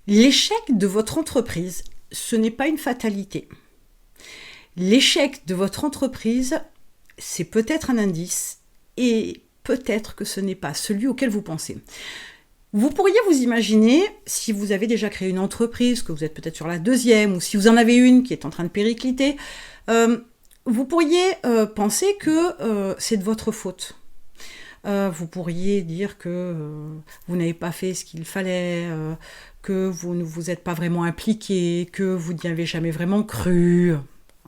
L'échec de votre entreprise, ce n'est pas une fatalité. L'échec de votre entreprise, c'est peut-être un indice et peut-être que ce n'est pas celui auquel vous pensez. Vous pourriez vous imaginer, si vous avez déjà créé une entreprise, que vous êtes peut-être sur la deuxième, ou si vous en avez une qui est en train de péricliter, vous pourriez penser que c'est de votre faute. Vous pourriez dire que vous n'avez pas fait ce qu'il fallait, que vous ne vous êtes pas vraiment impliqué, que vous n'y avez jamais vraiment cru.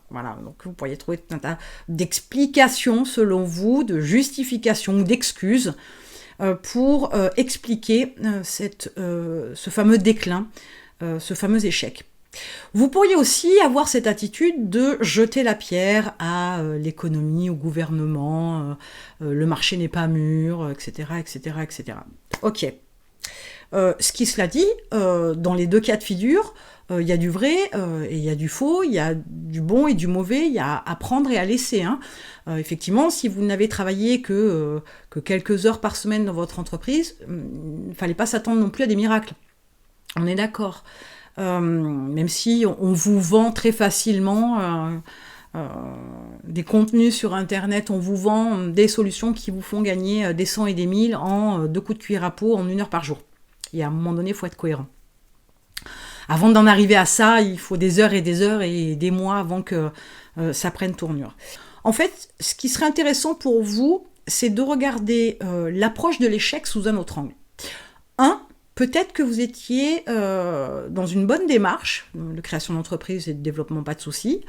Voilà, donc vous pourriez trouver tout un tas d'explications selon vous, de justifications ou d'excuses pour expliquer ce fameux déclin, ce fameux échec. Vous pourriez aussi avoir cette attitude de jeter la pierre à l'économie, au gouvernement, le marché n'est pas mûr, etc., etc., etc. Ok. Ce qui cela dit, dans les deux cas de figure, il y a du vrai et il y a du faux, il y a du bon et du mauvais, il y a à prendre et à laisser. Effectivement, si vous n'avez travaillé que quelques heures par semaine dans votre entreprise, il ne fallait pas s'attendre non plus à des miracles. On est d'accord. Même si on vous vend très facilement des contenus sur Internet, on vous vend des solutions qui vous font gagner des 100 et des 1000 en 2 coups de cuillère à peau en 1 heure par jour. Et à un moment donné, il faut être cohérent. Avant d'en arriver à ça, il faut des heures et des mois avant que ça prenne tournure. En fait, ce qui serait intéressant pour vous, c'est de regarder l'approche de l'échec sous un autre angle. Peut-être que vous étiez dans une bonne démarche, de création d'entreprise et de développement, pas de souci,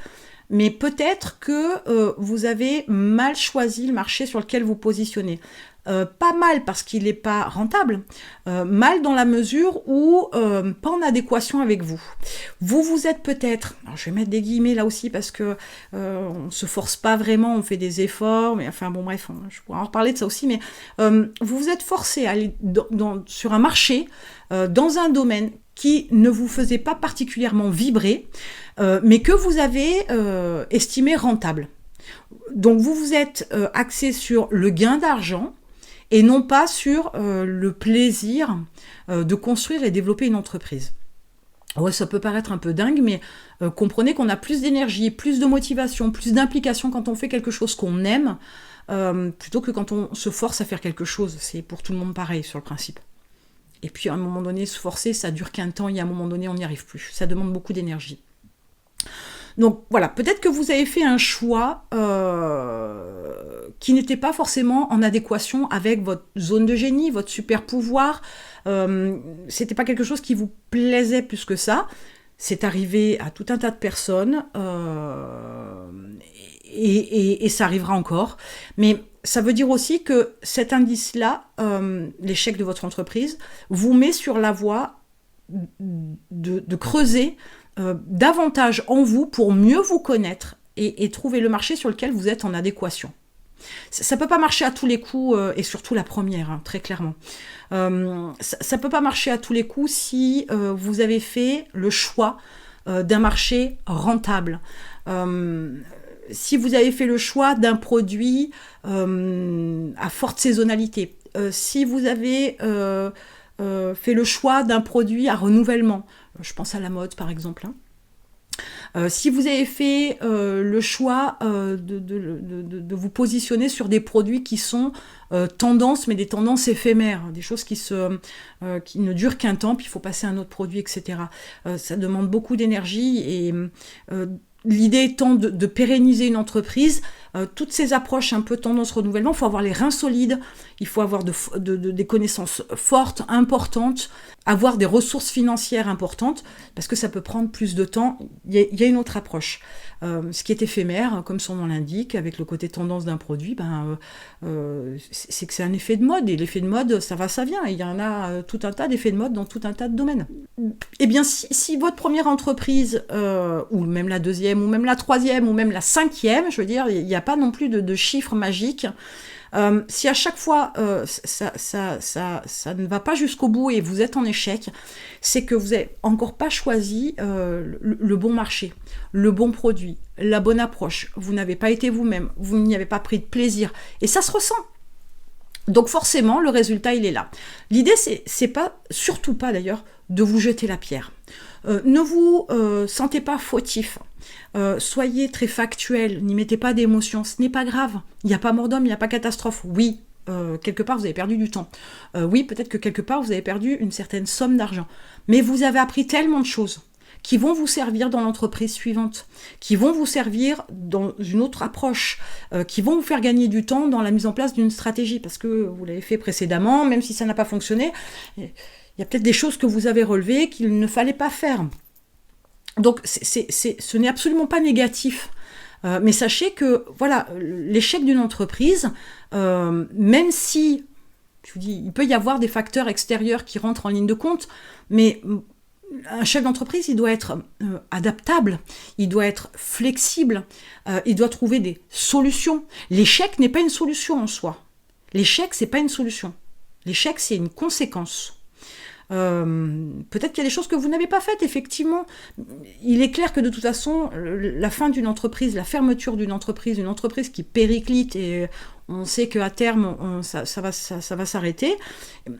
mais peut-être que vous avez mal choisi le marché sur lequel vous positionnez. Pas mal parce qu'il n'est pas rentable, mal dans la mesure où pas en adéquation avec vous. Vous êtes peut-être, alors je vais mettre des guillemets là aussi parce que on se force pas vraiment, on fait des efforts, mais enfin bon bref, je pourrais en reparler de ça aussi, mais vous vous êtes forcé à aller sur un marché, dans un domaine qui ne vous faisait pas particulièrement vibrer, mais que vous avez estimé rentable. Donc vous vous êtes axé sur le gain d'argent, et non pas sur le plaisir de construire et développer une entreprise. Ouais, ça peut paraître un peu dingue, mais comprenez qu'on a plus d'énergie, plus de motivation, plus d'implication quand on fait quelque chose qu'on aime, plutôt que quand on se force à faire quelque chose. C'est pour tout le monde pareil sur le principe. Et puis à un moment donné, se forcer, ça dure qu'un temps, et à un moment donné, on n'y arrive plus. Ça demande beaucoup d'énergie. Donc voilà, peut-être que vous avez fait un choix qui n'était pas forcément en adéquation avec votre zone de génie, votre super pouvoir. C'était pas quelque chose qui vous plaisait plus que ça. C'est arrivé à tout un tas de personnes et ça arrivera encore. Mais ça veut dire aussi que cet indice-là, l'échec de votre entreprise, vous met sur la voie de creuser davantage en vous pour mieux vous connaître et trouver le marché sur lequel vous êtes en adéquation. Ça ne peut pas marcher à tous les coups, et surtout la première, très clairement. Ça ne peut pas marcher à tous les coups si vous avez fait le choix d'un marché rentable. Si vous avez fait le choix d'un produit à forte saisonnalité. Si vous avez fait le choix d'un produit à renouvellement. Je pense à la mode, par exemple. Si vous avez fait le choix de vous positionner sur des produits qui sont tendances, mais des tendances éphémères, des choses qui ne durent qu'un temps, puis il faut passer à un autre produit, etc. Ça demande beaucoup d'énergie et l'idée étant de pérenniser une entreprise, toutes ces approches un peu tendance renouvellement, il faut avoir les reins solides, il faut avoir des connaissances fortes, importantes, avoir des ressources financières importantes, parce que ça peut prendre plus de temps. Il y a une autre approche. Ce qui est éphémère, comme son nom l'indique, avec le côté tendance d'un produit, c'est que c'est un effet de mode, et l'effet de mode, ça va, ça vient, et il y en a tout un tas d'effets de mode dans tout un tas de domaines. Eh bien, si votre première entreprise, ou même la deuxième, ou même la troisième, ou même la cinquième, je veux dire, il n'y a pas non plus de chiffres magiques. Si à chaque fois ça ne va pas jusqu'au bout et vous êtes en échec, c'est que vous n'avez encore pas choisi le bon marché, le bon produit, la bonne approche. Vous n'avez pas été vous-même, vous n'y avez pas pris de plaisir. Et ça se ressent. Donc forcément, le résultat, il est là. L'idée, c'est pas, surtout pas d'ailleurs, de vous jeter la pierre. Ne vous sentez pas fautif. Soyez très factuel, n'y mettez pas d'émotion, ce n'est pas grave. Il n'y a pas mort d'homme, il n'y a pas catastrophe. Oui, quelque part, vous avez perdu du temps. Oui, peut-être que quelque part, vous avez perdu une certaine somme d'argent. Mais vous avez appris tellement de choses qui vont vous servir dans l'entreprise suivante, qui vont vous servir dans une autre approche, qui vont vous faire gagner du temps dans la mise en place d'une stratégie, parce que vous l'avez fait précédemment, même si ça n'a pas fonctionné, il y a peut-être des choses que vous avez relevées qu'il ne fallait pas faire. Donc ce n'est absolument pas négatif. Mais sachez que voilà, l'échec d'une entreprise, même si, je vous dis, il peut y avoir des facteurs extérieurs qui rentrent en ligne de compte, mais un chef d'entreprise, il doit être adaptable, il doit être flexible, il doit trouver des solutions. L'échec n'est pas une solution en soi. L'échec, c'est pas une solution. L'échec, c'est une conséquence. Peut-être qu'il y a des choses que vous n'avez pas faites, effectivement. Il est clair que de toute façon, la fin d'une entreprise, la fermeture d'une entreprise, une entreprise qui périclite et on sait qu'à terme, ça va s'arrêter,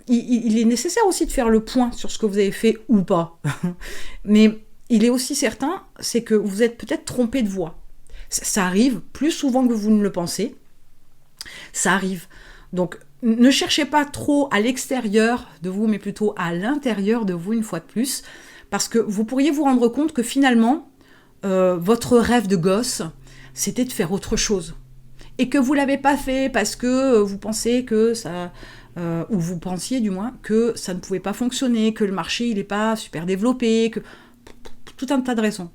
il est nécessaire aussi de faire le point sur ce que vous avez fait ou pas. Mais il est aussi certain, c'est que vous êtes peut-être trompé de voie. Ça arrive plus souvent que vous ne le pensez. Ça arrive. Donc, ne cherchez pas trop à l'extérieur de vous, mais plutôt à l'intérieur de vous, une fois de plus, parce que vous pourriez vous rendre compte que finalement, votre rêve de gosse, c'était de faire autre chose. Et que vous ne l'avez pas fait parce que vous pensez que ça... ou vous pensiez du moins que ça ne pouvait pas fonctionner, que le marché il n'est pas super développé, que tout un tas de raisons.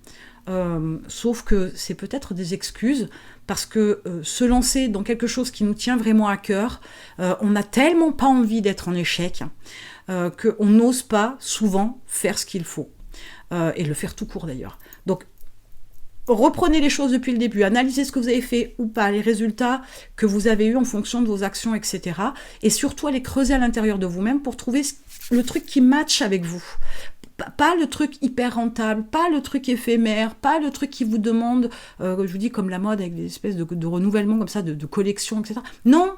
Sauf que c'est peut-être des excuses, parce que se lancer dans quelque chose qui nous tient vraiment à cœur, on n'a tellement pas envie d'être en échec qu'on n'ose pas souvent faire ce qu'il faut, et le faire tout court d'ailleurs. Donc reprenez les choses depuis le début, analysez ce que vous avez fait ou pas, les résultats que vous avez eus en fonction de vos actions, etc. Et surtout allez creuser à l'intérieur de vous-même pour trouver le truc qui matche avec vous. Pas le truc hyper rentable, pas le truc éphémère, pas le truc qui vous demande, je vous dis comme la mode avec des espèces de renouvellement comme ça, de collection, etc. Non,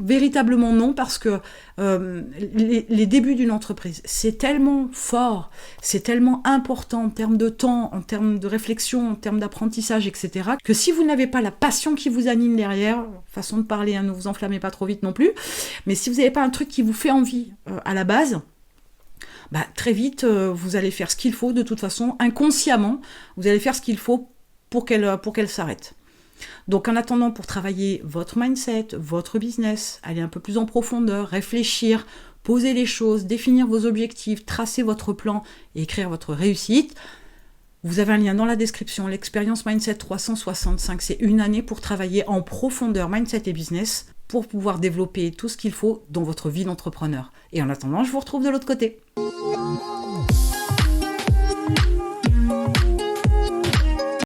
véritablement non, parce que les débuts d'une entreprise, c'est tellement fort, c'est tellement important en termes de temps, en termes de réflexion, en termes d'apprentissage, etc., que si vous n'avez pas la passion qui vous anime derrière, façon de parler, hein, ne vous enflammez pas trop vite non plus, mais si vous n'avez pas un truc qui vous fait envie à la base, très vite, vous allez faire ce qu'il faut, de toute façon, inconsciemment, vous allez faire ce qu'il faut pour qu'elle s'arrête. Donc en attendant, pour travailler votre mindset, votre business, aller un peu plus en profondeur, réfléchir, poser les choses, définir vos objectifs, tracer votre plan et écrire votre réussite, vous avez un lien dans la description, l'expérience Mindset 365, c'est une année pour travailler en profondeur mindset et business, pour pouvoir développer tout ce qu'il faut dans votre vie d'entrepreneur. Et en attendant, je vous retrouve de l'autre côté.